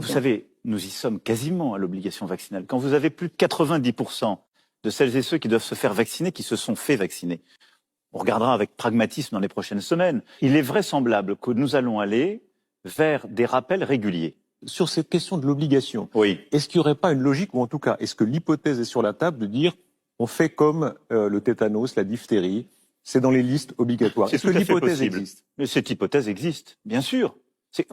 Vous savez, nous y sommes quasiment à l'obligation vaccinale. Quand vous avez plus de 90% de celles et ceux qui doivent se faire vacciner, qui se sont fait vacciner, on regardera avec pragmatisme dans les prochaines semaines. Il est vraisemblable que nous allons aller vers des rappels réguliers. Sur cette question de l'obligation, oui. Est-ce qu'il n'y aurait pas une logique, ou en tout cas, est-ce que l'hypothèse est sur la table de dire on fait comme le tétanos, la diphtérie, c'est dans les listes obligatoires? Est-ce que l'hypothèse existe? Mais cette hypothèse existe, bien sûr.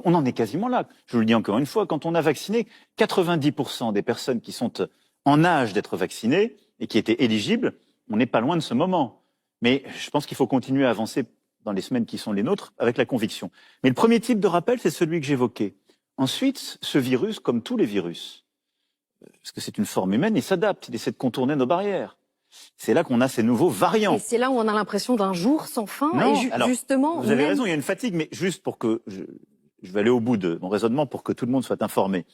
On en est quasiment là. Je vous le dis encore une fois, quand on a vacciné 90% des personnes qui sont en âge d'être vaccinées et qui étaient éligibles, on n'est pas loin de ce moment. Mais je pense qu'il faut continuer à avancer dans les semaines qui sont les nôtres avec la conviction. Mais le premier type de rappel, c'est celui que j'évoquais. Ensuite, ce virus, comme tous les virus, parce que c'est une forme humaine, il s'adapte, il essaie de contourner nos barrières. C'est là qu'on a ces nouveaux variants. Et c'est là où on a l'impression d'un jour sans fin. Non, et alors, justement, vous avez raison, il y a une fatigue, mais juste pour que je vais aller au bout de mon raisonnement pour que tout le monde soit informé.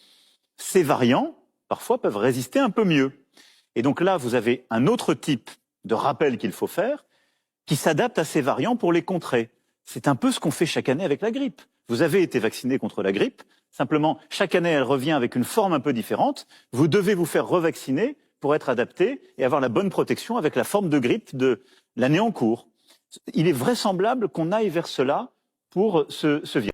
Ces variants, parfois, peuvent résister un peu mieux. Et donc là, vous avez un autre type de rappel qu'il faut faire, qui s'adapte à ces variants pour les contrer. C'est un peu ce qu'on fait chaque année avec la grippe. Vous avez été vacciné contre la grippe, simplement, chaque année, elle revient avec une forme un peu différente. Vous devez vous faire revacciner pour être adapté et avoir la bonne protection avec la forme de grippe de l'année en cours. Il est vraisemblable qu'on aille vers cela pour ce virus.